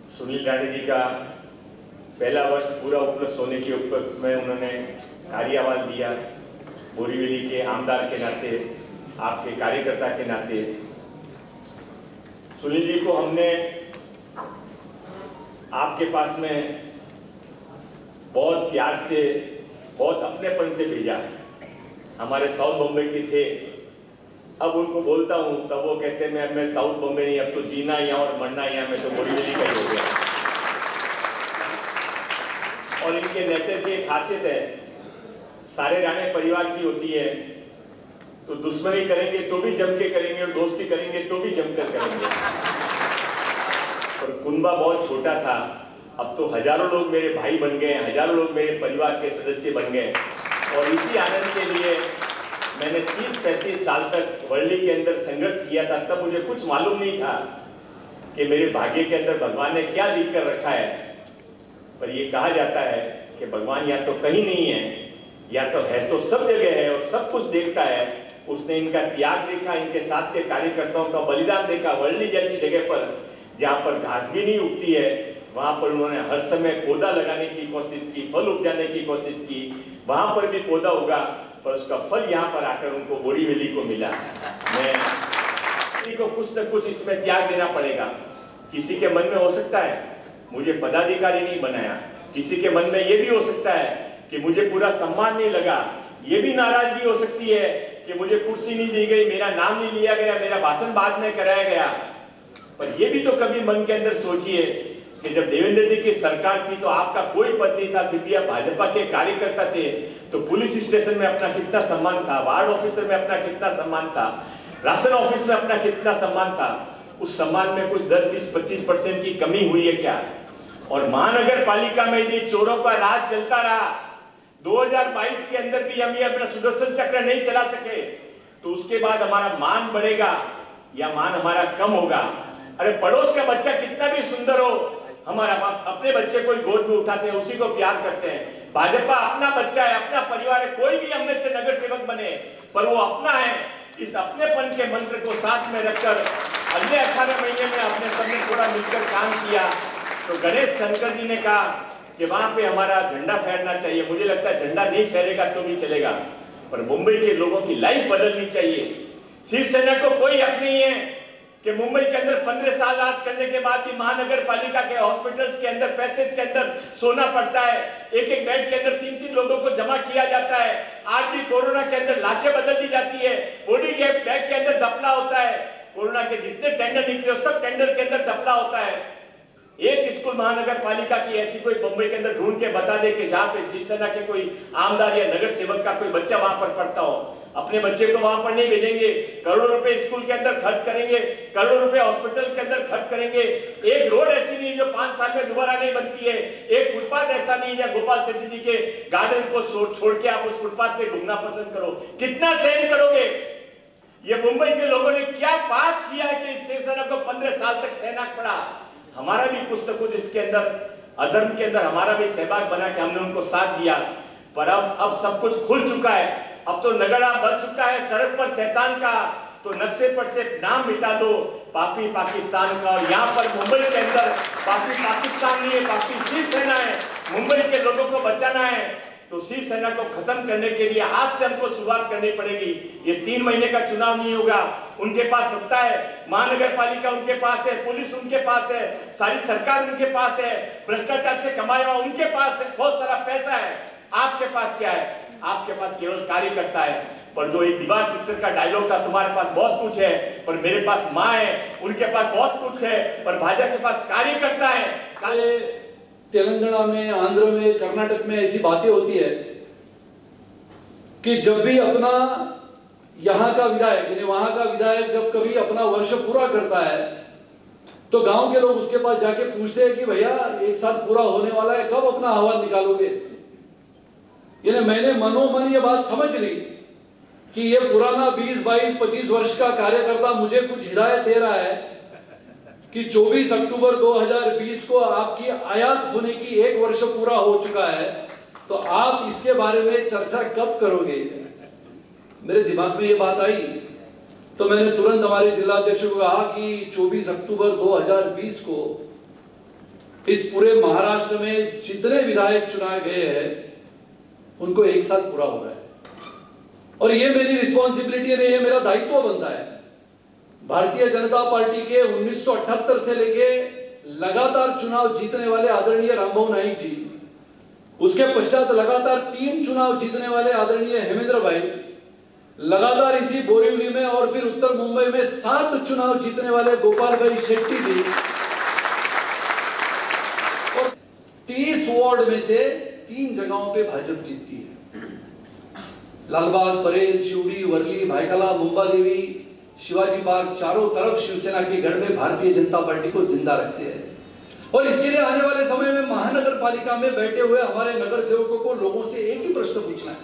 सुनील राणे जी का पहला वर्ष पूरा उपलब्ध होने के उपलक्ष्य में उन्होंने कार्यभार दिया। बोरीवली के आमदार के नाते, आपके कार्यकर्ता के नाते सुनील जी को हमने आपके पास में बहुत प्यार से, बहुत अपनेपन से भेजा। हमारे साउथ बॉम्बे के थे, अब उनको बोलता हूँ तब वो कहते हैं मैं साउथ बॉम्बे नहीं, अब तो जीना यहाँ और मरना यहाँ, मैं तो बोरीवली का ही हो गया। और इनके नेचर की एक खासियत है, सारे राणे परिवार की होती है, तो दुश्मनी करेंगे तो भी जम के करेंगे और दोस्ती करेंगे तो भी जमकर करेंगे। और कुनबा बहुत छोटा था, अब तो हजारों लोग मेरे भाई बन गए, हजारों लोग मेरे परिवार के सदस्य बन गए। और इसी आनंद के लिए मैंने 30-35 साल तक वर्ली के अंदर संघर्ष किया था। तब मुझे कुछ मालूम नहीं था कि मेरे भाग्य के अंदर भगवान ने क्या लिख कर रखा है। पर ये कहा जाता है कि भगवान या तो कहीं नहीं है, या तो है तो सब जगह है और सब कुछ देखता है। उसने इनका त्याग देखा, इनके साथ के कार्यकर्ताओं का बलिदान देखा। वर्ली जैसी जगह पर जहाँ पर घास भी नहीं उगती है, वहां पर उन्होंने हर समय पौधा लगाने की कोशिश की, फल उपजाने की कोशिश की। वहां पर भी पौधा उगा, पर उसका फल यहाँ पर आकर उनको बोरीवली को मिला। मैं किसी को कुछ न कुछ इसमें त्याग देना पड़ेगा। किसी के मन में हो सकता है मुझे पदाधिकारी नहीं बनाया, किसी के मन में ये भी हो सकता है कि मुझे पूरा सम्मान नहीं लगा, ये भी नाराजगी हो सकती है कि मुझे कुर्सी नहीं दी गई, मेरा नाम नहीं लिया गया, मेरा भाषण बाद में कराया गया। पर ये भी तो कभी मन के अंदर सोचिए कि जब देवेंद्र जी की सरकार थी तो आपका कोई पद नहीं था, फिर भी आप भाजपा के कार्यकर्ता थे, तो पुलिस स्टेशन में अपना कितना सम्मान था, वार्ड ऑफिसर में अपना कितना सम्मान था, राशन ऑफिस में अपना कितना सम्मान था। उस सम्मान में कुछ 10-20-25% की कमी हुई है क्या? और महानगर पालिका में यदि चोरों का राज चलता रहा, 2022 के अंदर भी हम ये अपना सुदर्शन चक्र नहीं चला सके, तो उसके बाद हमारा मान बढ़ेगा या मान हमारा कम होगा? अरे पड़ोस का बच्चा कितना भी सुंदर हो, हमारा अपने बच्चे को गोद में उठाते हैं, उसी को प्यार करते हैं। भाजपा अपना बच्चा है, अपना परिवार है, कोई भी हम में से नगर सेवक बने पर वो अपना है। इस अपनेपन के मंत्र को साथ में रखकर अगले 18 महीने में अपने सबने थोड़ा मिलकर काम किया। तो गणेश धनखड़ जी ने कहा कि वहां पे हमारा झंडा फहरना चाहिए। मुझे लगता है झंडा नहीं फहरेगा तो भी चलेगा, पर मुंबई के लोगों की लाइफ बदलनी चाहिए। शिवसेना को कोई हक नहीं है कि मुंबई के अंदर 15 साल राज करने के बाद भी महानगर पालिका के हॉस्पिटल्स के अंदर, पैसेज के अंदर सोना पड़ता है, एक बेड के अंदर 3-3 लोगों को जमा किया जाता है। आज भी कोरोना के अंदर लाशें बदल दी जाती है, बॉडी के बैग के अंदर दफना होता है। कोरोना के जितने टेंडर निकले सब टेंडर के अंदर दफना होता है। एक स्कूल महानगर पालिका की ऐसी कोई मुंबई के अंदर ढूंढ के बता दे कि जहां पे शिवसेना के कोई आमदार या नगर सेवक का कोई बच्चा वहां पर पढ़ता हो। अपने बच्चे को वहां पर नहीं भेजेंगे, करोड़ों रुपए स्कूल के अंदर खर्च करेंगे, करोड़ों रुपए हॉस्पिटल के अंदर खर्च करेंगे। एक रोड ऐसी नहीं जो 5 साल में दोबारा नहीं बनती है, एक फुटपाथ ऐसा नहीं है गोपाल सेठी जी के गार्डन को छोड़ के आप उस फुटपाथ पे घूमना पसंद करो। कितना सहन करोगे? ये मुंबई के लोगों ने क्या पाप किया है कि शिवसेना को 15 साल तक सहना पड़ा? हमारा भी कुछ न कुछ इसके अंदर, अधर्म के अंदर हमारा भी सहभाग बना के हमने उनको साथ दिया। पर अब सब कुछ खुल चुका है, अब तो नगड़ा बन चुका है सड़क पर शैतान का। तो नक्शे पर से नाम मिटा दो पापी पाकिस्तान का। और यहाँ पर मुंबई के अंदर पापी पाकिस्तान नहीं है, पापी शिवसेना है। मुंबई के लोगों को बचाना है तो शिवसेना को खत्म करने के लिए आज से हमको शुरुआत करनी पड़ेगी। ये 3 महीने का चुनाव नहीं होगा। उनके पास सत्ता है, महानगर पालिका उनके पास है, पुलिस उनके पास है, सारी सरकार उनके पास है, भ्रष्टाचार से कमाया हुआ उनके पास है, बहुत सारा पैसा है। आपके पास क्या है? आपके पास केवल कार्यकर्ता है। पर जो एक दीवार पिक्चर का डायलॉग था, तुम्हारे पास बहुत कुछ है पर मेरे पास माँ है, उनके पास बहुत कुछ है पर भाजपा के पास कार्यकर्ता है। तेलंगाना में, आंध्र में, कर्नाटक में ऐसी बातें होती है कि जब भी अपना यहाँ का विधायक यानी वहां का विधायक जब कभी अपना वर्ष पूरा करता है तो गांव के लोग उसके पास जाके पूछते हैं कि भैया एक साथ पूरा होने वाला है, कब अपना आवाज निकालोगे? यानी मैंने मनोमन ये बात समझ ली कि ये पुराना 20, 22, 25 वर्ष का कार्यकर्ता मुझे कुछ हिदायत दे रहा है कि 24 अक्टूबर 2020 को आपकी आयात होने की 1 वर्ष पूरा हो चुका है, तो आप इसके बारे में चर्चा कब करोगे? मेरे दिमाग में ये बात आई तो मैंने तुरंत हमारे जिला अध्यक्ष को कहा कि 24 अक्टूबर 2020 को इस पूरे महाराष्ट्र में जितने विधायक चुनाए गए हैं उनको 1 साल पूरा हो रहा है और ये मेरी रिस्पॉन्सिबिलिटी नहीं, ये मेरा दायित्व बनता है। भारतीय जनता पार्टी के 1978 से लेके लगातार चुनाव जीतने वाले आदरणीय रामभाऊ नाईक जी, उसके पश्चात लगातार 3 चुनाव जीतने वाले आदरणीय हेमेंद्र भाई, लगातार इसी बोरिवली में और फिर उत्तर मुंबई में 7 चुनाव जीतने वाले गोपाल भाई शेट्टी जी, और 30 वार्ड में से 3 जगहों पे भाजपा जीतती है। लालबाग, परेल, शिवडी, वर्ली, भायखला, मुंबादेवी, शिवाजी पार्क, चारों तरफ शिवसेना के गढ़ में भारतीय जनता पार्टी को जिंदा रखते हैं। और इसके लिए आने वाले समय में महानगर पालिका में बैठे हुए हमारे नगर सेवकों को लोगों से एक ही प्रश्न पूछना है।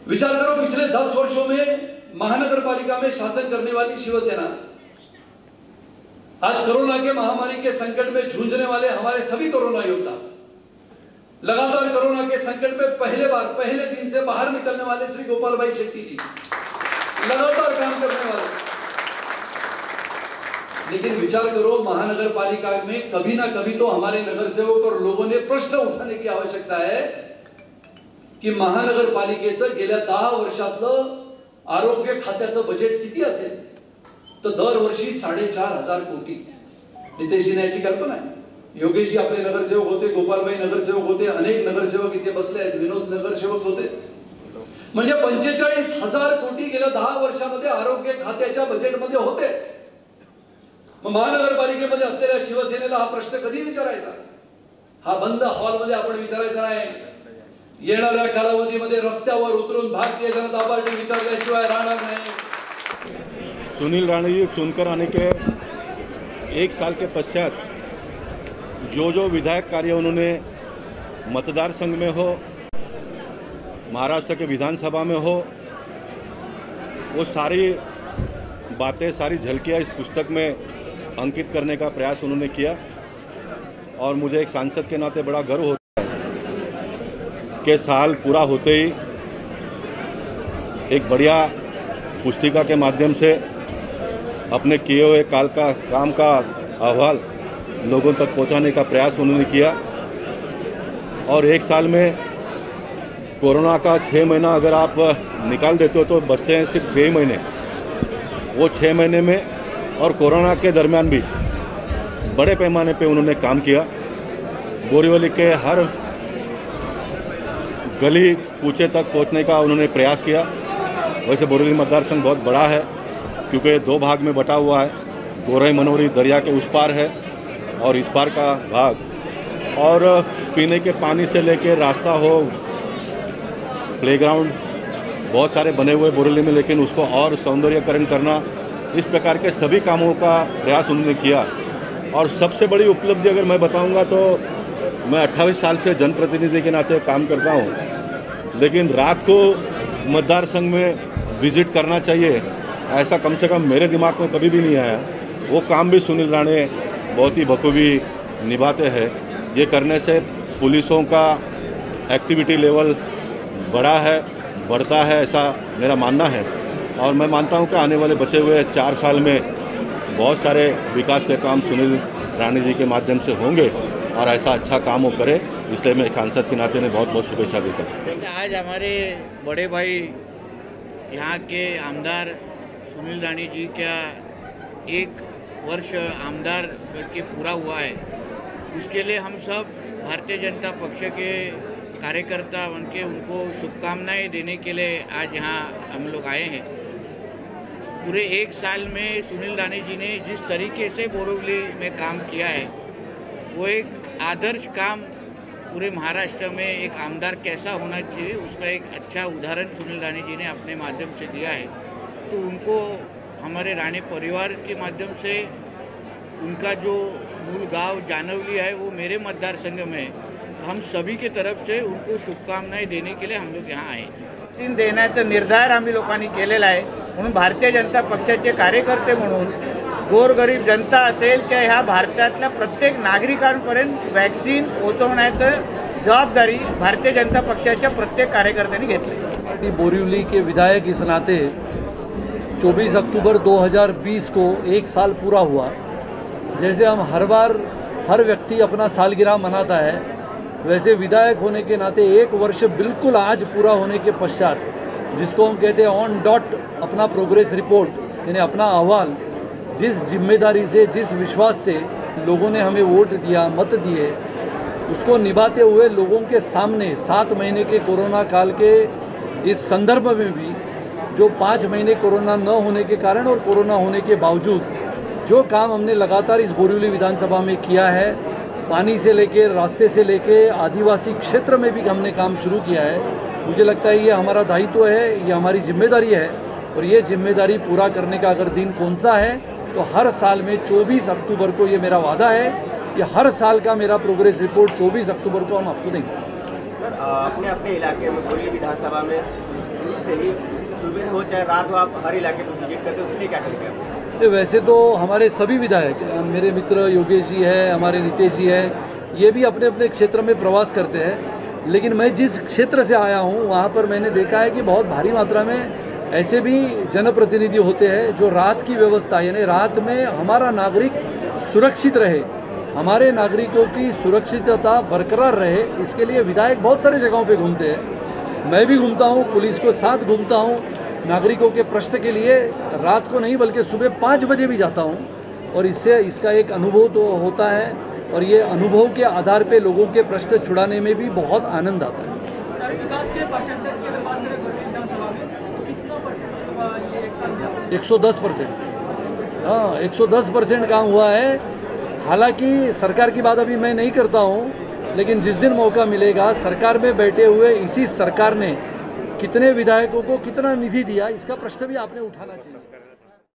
विचार करो, पिछले 10 वर्षों में महानगर पालिका में शासन करने वाली शिवसेना, आज कोरोना के महामारी के संकट में जूझने वाले हमारे सभी कोरोना योद्धा, लगातार कोरोना के संकट में पहले दिन से बाहर निकलने वाले श्री गोपाल भाई शेट्टी जी, लगातार काम करने वाले। लेकिन विचार करो, महानगर पालिका में कभी ना कभी तो हमारे नगर सेवक और लोगों ने प्रश्न उठाने की आवश्यकता है की महानगर पालिकेचं गेल्या 10 वर्षातलं आरोग्य खात्याचं बजेट किती असेल? तर दरवर्षी 4,500 कोटी। नितेशजी ने याची कल्पना आहे, योगेशजी आपले नगरसेवक होते, गोपालभाई नगरसेवक होते, अनेक नगरसेवक इथे बसले आहेत, विनोद नगरसेवक होते, म्हणजे 45,000 कोटी गेल्या 10 वर्षामध्ये आरोग्य खात्याच्या बजेटमध्ये होते। मग महानगरपालिकेमध्ये असलेल्या शिवसेनेला हा प्रश्न कधी विचारायचा? हा बंद हॉलमध्ये आपण विचारायचा नाही, येणाऱ्या कालावधीमध्ये रस्त्यावर उतरून भारतीय जनता पार्टी विचारल्याशिवाय राहणार नाही। सुनील राणे जी चुनकर आने के 1 साल के पश्चात जो विधायक कार्य उन्होंने मतदार संघ में हो, महाराष्ट्र के विधानसभा में हो, वो सारी बातें, सारी झलकियाँ इस पुस्तक में अंकित करने का प्रयास उन्होंने किया। और मुझे एक सांसद के नाते बड़ा गर्व होता है कि साल पूरा होते ही एक बढ़िया पुस्तिका के माध्यम से अपने किए हुए काम का अहवाल लोगों तक पहुंचाने का प्रयास उन्होंने किया। और 1 साल में कोरोना का 6 महीना अगर आप निकाल देते हो तो बचते हैं सिर्फ 6 महीने। वो 6 महीने में और कोरोना के दरमियान भी बड़े पैमाने पे उन्होंने काम किया। बोरीवली के हर गली कूचे तक पहुंचने का उन्होंने प्रयास किया। वैसे बोरीवली मतदार संघ बहुत बड़ा है क्योंकि 2 भाग में बटा हुआ है, गोरई मनोरी दरिया के उस पार है और इस पार का भाग, और पीने के पानी से लेकर रास्ता हो, प्लेग्राउंड बहुत सारे बने हुए बोरीवली में, लेकिन उसको और सौंदर्यकरण करना, इस प्रकार के सभी कामों का प्रयास उन्होंने किया। और सबसे बड़ी उपलब्धि अगर मैं बताऊंगा तो मैं 28 साल से जनप्रतिनिधि के नाते काम करता हूं, लेकिन रात को मतदार संघ में विजिट करना चाहिए ऐसा कम से कम मेरे दिमाग में कभी भी नहीं आया। वो काम भी सुनील राणे बहुत ही बखूबी निभाते हैं। ये करने से पुलिसों का एक्टिविटी लेवल बढ़ता है ऐसा मेरा मानना है। और मैं मानता हूं कि आने वाले बचे हुए 4 साल में बहुत सारे विकास के काम सुनील राणे जी के माध्यम से होंगे और ऐसा अच्छा काम वो करे, इसलिए मैं सांसद के नाते ने बहुत बहुत शुभेच्छा देता हूँ। आज हमारे बड़े भाई यहाँ के आमदार सुनील राणे जी का 1 वर्ष आमदार करके पूरा हुआ है, उसके लिए हम सब भारतीय जनता पक्ष के कार्यकर्ता बनके उनको शुभकामनाएं देने के लिए आज यहाँ हम लोग आए हैं। पूरे 1 साल में सुनील राणे जी ने जिस तरीके से बोरीवली में काम किया है, वो एक आदर्श काम पूरे महाराष्ट्र में एक आमदार कैसा होना चाहिए उसका एक अच्छा उदाहरण सुनील राणे जी ने अपने माध्यम से दिया है। तो उनको हमारे राणे परिवार के माध्यम से उनका जो मूल गांव जानवली है वो मेरे मतदार संघ में है, हम सभी के तरफ से उनको शुभकामनाएं देने के लिए हम लोग यहाँ आए। वॅक्सिन देण्याचा निर्धार आम्ही लोकांनी केलेला आहे, म्हणून भारतीय जनता पक्षाचे कार्यकर्ते म्हणून गोरगरीब जनता असेल किंवा ह्या भारतातल्या प्रत्येक नागरिकांपर्यंत वॅक्सिन पोहोचवण्याचं जबाबदारी भारतीय जनता पक्षाच्या प्रत्येक कार्यकर्त्यांनी घेतली। बोरीवली के विधायक इस नाते 24 अक्टूबर 2020 को 1 साल पूरा हुआ। जैसे हम हर बार हर व्यक्ति अपना सालगिरह मनाता है, वैसे विधायक होने के नाते 1 वर्ष बिल्कुल आज पूरा होने के पश्चात, जिसको हम कहते हैं ऑन डॉट अपना प्रोग्रेस रिपोर्ट यानी अपना अहवाल, जिस जिम्मेदारी से, जिस विश्वास से लोगों ने हमें वोट दिया, मत दिए, उसको निभाते हुए लोगों के सामने 7 महीने के कोरोना काल के इस संदर्भ में भी, जो 5 महीने कोरोना न होने के कारण और कोरोना होने के बावजूद जो काम हमने लगातार इस बोरीवली विधानसभा में किया है, पानी से लेके, रास्ते से लेके, आदिवासी क्षेत्र में भी हमने काम शुरू किया है, मुझे लगता है ये हमारा दायित्व है, ये हमारी जिम्मेदारी है। और ये जिम्मेदारी पूरा करने का अगर दिन कौन सा है तो हर साल में 24 अक्टूबर को ये मेरा वादा है, ये हर साल का मेरा प्रोग्रेस रिपोर्ट 24 अक्टूबर को हम आपको देंगे। सर, अपने अपने इलाके में बोरीवली विधानसभा में शुरू से ही सुबह हो चाहे रात हो, आप हर इलाके को विजिट करते हैं, उसके लिए क्या करेंगे आप? वैसे तो हमारे सभी विधायक, मेरे मित्र योगेश जी है, हमारे नितेश जी है, ये भी अपने अपने क्षेत्र में प्रवास करते हैं, लेकिन मैं जिस क्षेत्र से आया हूँ वहाँ पर मैंने देखा है कि बहुत भारी मात्रा में ऐसे भी जनप्रतिनिधि होते हैं जो रात की व्यवस्था, यानी रात में हमारा नागरिक सुरक्षित रहे, हमारे नागरिकों की सुरक्षितता बरकरार रहे, इसके लिए विधायक बहुत सारे जगहों पे घूमते हैं। मैं भी घूमता हूँ, पुलिस को साथ घूमता हूँ, नागरिकों के प्रश्न के लिए रात को नहीं बल्कि सुबह 5 बजे भी जाता हूँ, और इससे इसका एक अनुभव तो होता है, और ये अनुभव के आधार पे लोगों के प्रश्न छुड़ाने में भी बहुत आनंद आता है। विकास के परसेंटेज की अगर बात करें बोरीवली विधानसभा में, तो कितना परसेंट ये एक साल में? 110%। हाँ, 110% काम हुआ है। हालांकि सरकार की बात अभी मैं नहीं करता हूँ, लेकिन जिस दिन मौका मिलेगा, सरकार में बैठे हुए इसी सरकार ने कितने विधायकों को कितना निधि दिया, इसका प्रश्न भी आपने उठाना चाहिए।